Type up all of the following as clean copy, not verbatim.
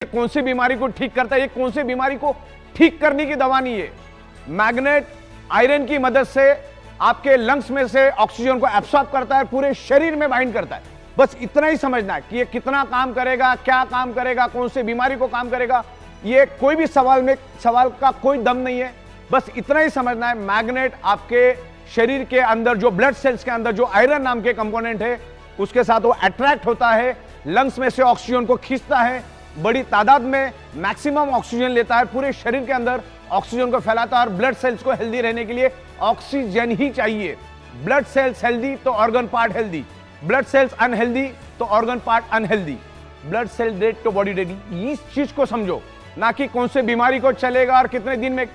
कौन सी बीमारी को ठीक करता है, ये कौन सी बीमारी को ठीक करने की दवा नहीं है। मैग्नेट आयरन की मदद से आपके लंग्स में से ऑक्सीजन को एब्सॉर्ब करता है, पूरे शरीर में बाइंड करता है। बस इतना ही समझना है कि ये कितना काम करेगा, क्या काम करेगा, कौन सी बीमारी को काम करेगा, ये कोई भी सवाल का कोई दम नहीं है। बस इतना ही समझना है, मैग्नेट आपके शरीर के अंदर जो ब्लड सेल्स के अंदर जो आयरन नाम के कंपोनेंट है उसके साथ वो अट्रैक्ट होता है, लंग्स में से ऑक्सीजन को खींचता है, बड़ी तादाद में मैक्सिमम ऑक्सीजन लेता है, पूरे शरीर के अंदर ऑक्सीजन को फैलाता है। और ब्लड सेल्स को हेल्दी रहने के लिए ऑक्सीजन ही चाहिए। ब्लड सेल्स हेल्दी तो organ part healthy, blood cells unhealthy तो organ part unhealthy. Blood cell dead तो बॉडी डेड। इस चीज को समझो, ना कि कौन से बीमारी को चलेगा और कितने दिन में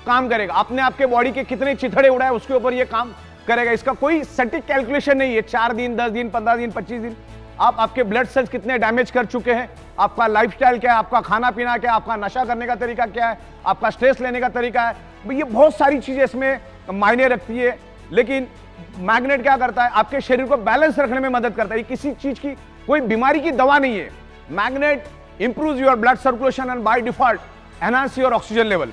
काम करेगा, अपने आपके बॉडी के कितने चिथड़े उड़ाए उसके ऊपर ये काम करेगा। इसका कोई सटीक कैलकुलेशन नहीं है। 4 दिन, 10 दिन, 15 दिन, 25 दिन, आप आपके ब्लड सेल्स कितने डैमेज कर चुके हैं, आपका लाइफस्टाइल क्या है, आपका खाना पीना क्या है, आपका नशा करने का तरीका क्या है, आपका स्ट्रेस लेने का तरीका है, ये बहुत सारी चीजें इसमें मायने रखती है। लेकिन मैग्नेट क्या करता है, आपके शरीर को बैलेंस रखने में मदद करता है। किसी चीज की, कोई बीमारी की दवा नहीं है। Magnet improves your blood circulation and by default enhance your oxygen level.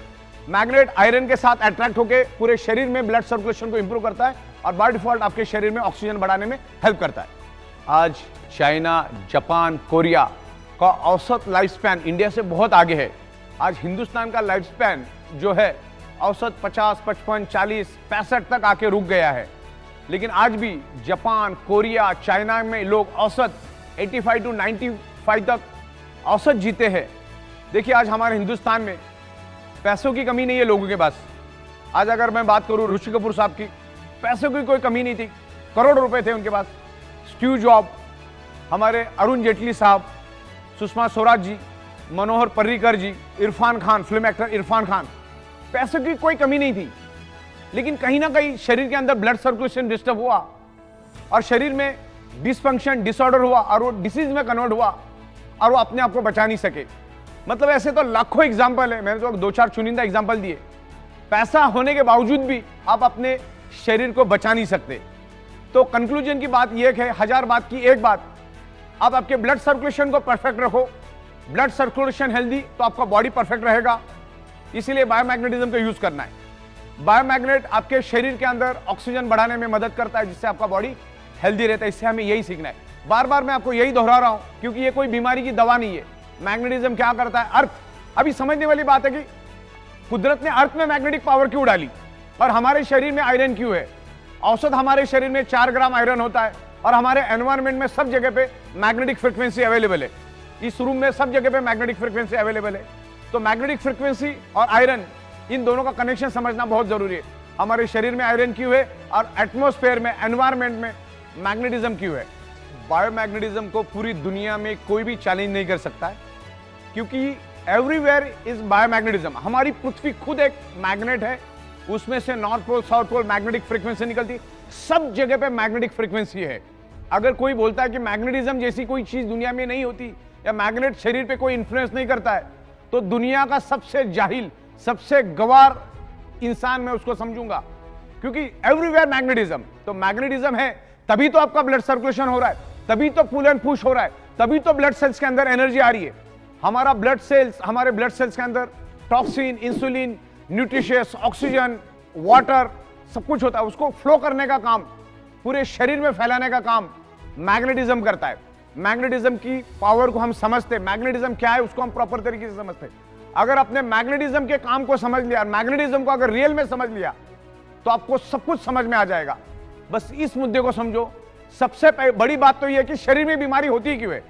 Magnet iron के साथ अट्रैक्ट होकर पूरे शरीर में ब्लड सर्कुलेशन को इंप्रूव करता है और बाय डिफॉल्ट आपके शरीर में ऑक्सीजन बढ़ाने में हेल्प करता है। आज चाइना, जापान, कोरिया का औसत लाइफ स्पैन इंडिया से बहुत आगे है। आज हिंदुस्तान का लाइफ स्पैन जो है औसत 50, 55, 40, 65 तक आके रुक गया है। लेकिन आज भी जापान, कोरिया, चाइना में लोग औसत 85 to 95 तक औसत जीते हैं। देखिए, आज हमारे हिंदुस्तान में पैसों की कमी नहीं है लोगों के पास। आज अगर मैं बात करूं ऋषि कपूर साहब की, पैसों की कोई कमी नहीं थी, करोड़ों रुपए थे उनके पास। स्टीव जॉब, हमारे अरुण जेटली साहब, सुषमा स्वराज जी, मनोहर पर्रिकर जी, इरफान खान, फिल्म एक्टर इरफान खान, पैसों की कोई कमी नहीं थी। लेकिन कहीं ना कहीं शरीर के अंदर ब्लड सर्कुलेशन डिस्टर्ब हुआ और शरीर में डिसफंक्शन, डिसऑर्डर हुआ और वो डिसीज में कन्वर्ट हुआ और वो अपने आप को बचा नहीं सके। मतलब ऐसे तो लाखों एग्जाम्पल है, मैंने तो 2-4 चुनिंदा एग्जाम्पल दिए। पैसा होने के बावजूद भी आप अपने शरीर को बचा नहीं सकते। तो कंक्लूजन की बात यह है, 1000 बात की एक बात, आप आपके ब्लड सर्कुलेशन को परफेक्ट रखो। ब्लड सर्कुलेशन हेल्दी तो आपका बॉडी परफेक्ट रहेगा। इसीलिए बायोमैग्नेटिज्म का यूज करना है। बायोमैग्नेट आपके शरीर के अंदर ऑक्सीजन बढ़ाने में मदद करता है, जिससे आपका बॉडी हेल्दी रहता है। इससे हमें यही सीखना है। बार बार मैं आपको यही दोहरा रहा हूं, क्योंकि ये कोई बीमारी की दवा नहीं है। मैग्नेटिज्म क्या करता है, अर्थ, अभी समझने वाली बात है कि कुदरत ने अर्थ में मैग्नेटिक पावर क्यों डाली और हमारे शरीर में आयरन क्यों है। औसत हमारे शरीर में 4 ग्राम आयरन होता है और हमारे एनवायरमेंट में सब जगह पे मैग्नेटिक फ्रीक्वेंसी अवेलेबल है। इस रूम में सब जगह पे मैग्नेटिक फ्रीक्वेंसी अवेलेबल है। तो मैग्नेटिक फ्रीक्वेंसी और आयरन, इन दोनों का कनेक्शन समझना बहुत जरूरी है। हमारे शरीर में आयरन क्यों है और एटमॉस्फेयर में, एनवायरमेंट में मैग्नेटिज्म क्यों है। बायोमैग्नेटिज्म को पूरी दुनिया में कोई भी चैलेंज नहीं कर सकता है, क्योंकि एवरीवेयर इज बायोमैग्नेटिज्म। हमारी पृथ्वी खुद एक मैग्नेट है, उसमें से north pole, south pole magnetic frequency निकलती, सब जगह पे मैग्नेटिक फ्रीक्वेंसी है। अगर कोई बोलता है कि मैग्नेटिज्म जैसी कोई चीज दुनिया में नहीं होती या मैग्नेट शरीर पे कोई इंफ्लुएंस नहीं करता है, तो दुनिया का सबसे जाहिल, सबसे गवार इंसान मैं उसको समझूंगा। क्योंकि एवरीवेयर मैग्नेटिज्म, तो मैग्नेटिज्म है तभी तो आपका ब्लड सर्कुलेशन हो रहा है, तभी तो पुल एंड पुश हो रहा है, तभी तो ब्लड सेल्स के अंदर एनर्जी आ रही है। हमारे ब्लड सेल्स के अंदर toxin, insulin, nutritious, oxygen, water सब कुछ होता है। उसको फ्लो करने का काम, पूरे शरीर में फैलाने का काम मैग्नेटिज्म करता है। मैग्नेटिज्म की पावर को हम समझते, मैग्नेटिज्म क्या है उसको हम प्रॉपर तरीके से समझते। अगर आपने मैग्नेटिज्म के काम को समझ लिया, मैग्नेटिज्म को अगर रियल में समझ लिया, तो आपको सब कुछ समझ में आ जाएगा। बस इस मुद्दे को समझो। सबसे बड़ी बात तो यह है कि शरीर में बीमारी होती क्यों है,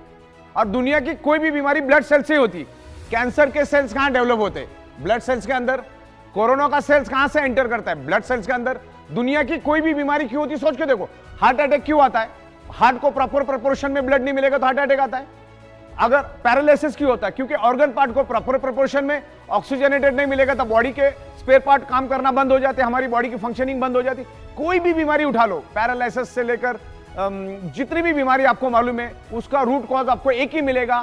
और दुनिया की कोई भी बीमारी ब्लड सेल से होती। कैंसर के सेल्स कहां डेवलप होते, ब्लड सेल्स के अंदर। कोरोना का सेल्स कहां से एंटर करता है, ब्लड सेल्स के अंदर। दुनिया की कोई भी बीमारी क्यों होती, सोच के देखो। हार्ट अटैक क्यों आता है, हार्ट को प्रॉपर प्रोपोर्शन में ब्लड नहीं मिलेगा तो हार्ट अटैक आता है। अगर पैरालिसिस क्यों होता है, क्योंकि ऑर्गन पार्ट को प्रॉपर प्रोपोर्शन में ऑक्सीजनेटेड नहीं मिलेगा तो बॉडी के स्पेयर पार्ट काम करना बंद हो जाते हैं, हमारी बॉडी की फंक्शनिंग बंद हो जाती। कोई भी बीमारी उठा लो, पैरालिसिस से लेकर जितनी भी बीमारी आपको मालूम है, उसका रूट कॉज आपको एक ही मिलेगा,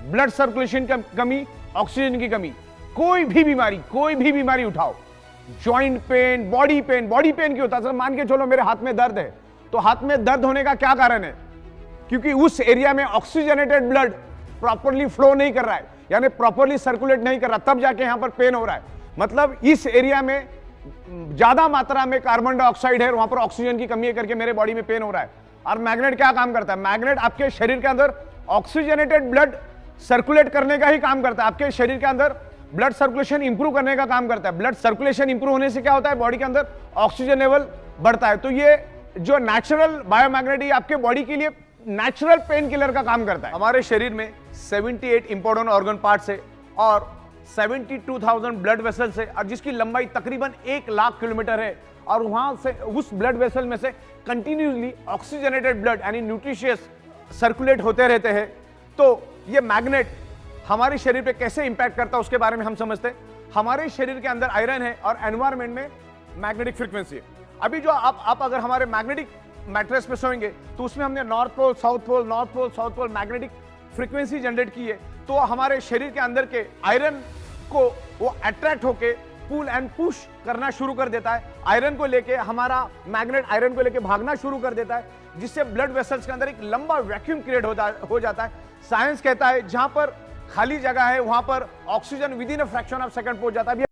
ब्लड सर्कुलेशन की कमी, ऑक्सीजन की कमी। कोई भी बीमारी उठाओ, जॉइंट पेन, बॉडी पेन क्यों होता है। मान के चलो मेरे हाथ में दर्द है, तो हाथ में दर्द होने का क्या कारण है, क्योंकि उस एरिया में ऑक्सीजनेटेड ब्लड प्रॉपर्ली फ्लो नहीं कर रहा है। यानी प्रॉपरली सर्कुलेट नहीं कर रहा, तब जाके यहां पर पेन हो रहा है। मतलब इस एरिया में ज्यादा मात्रा में कार्बन डाइऑक्साइड है, वहां पर ऑक्सीजन की कमी है करके मेरे बॉडी में पेन हो रहा है। और मैग्नेट क्या काम करता है? मैग्नेट आपके शरीर के अंदर ऑक्सीजनेटेड ब्लड सर्कुलेट करने का ही काम करता है, आपके शरीर के अंदर ब्लड सर्कुलेशन इंप्रूव करने का काम करता है। ब्लड सर्कुलेशन इंप्रूव होने से क्या होता है? बॉडी के अंदर ऑक्सीजन लेवल बढ़ता है। तो ये जो नेचुरल बायोमैग्नेट आपके बॉडी के लिए नेचुरल पेन किलर का काम करता है। हमारे शरीर में 78 इंपॉर्टेंट ऑर्गन पार्ट्स है और 72,000 ब्लड वेसल्स है, और जिसकी लंबाई तकरीबन 1 लाख किलोमीटर है। और वहां से उस ब्लड वेसल में से कंटिन्यूसली ऑक्सीजनेटेड ब्लड यानी न्यूट्रिशियस सर्कुलेट होते रहते हैं। तो ये मैग्नेट हमारे शरीर पे कैसे इंपैक्ट करता है उसके बारे में हम समझते हैं। हमारे शरीर के अंदर आयरन है और एनवायरमेंट में मैग्नेटिक फ्रीक्वेंसी है। अभी जो आप अगर हमारे मैग्नेटिक मैट्रेस पे सोएंगे तो उसमें हमने north pole south pole, north pole south pole magnetic frequency generate की है। तो हमारे शरीर के अंदर के आयरन को वो अट्रैक्ट होके पुल एंड पुश करना शुरू कर देता है। आयरन को लेके हमारा मैग्नेट आयरन को लेके भागना शुरू कर देता है, जिससे ब्लड वेसल्स के अंदर एक लंबा वैक्यूम क्रिएट हो जाता है। साइंस कहता है जहां पर खाली जगह है वहां पर oxygen with in a fraction of second पहुंच जाता है।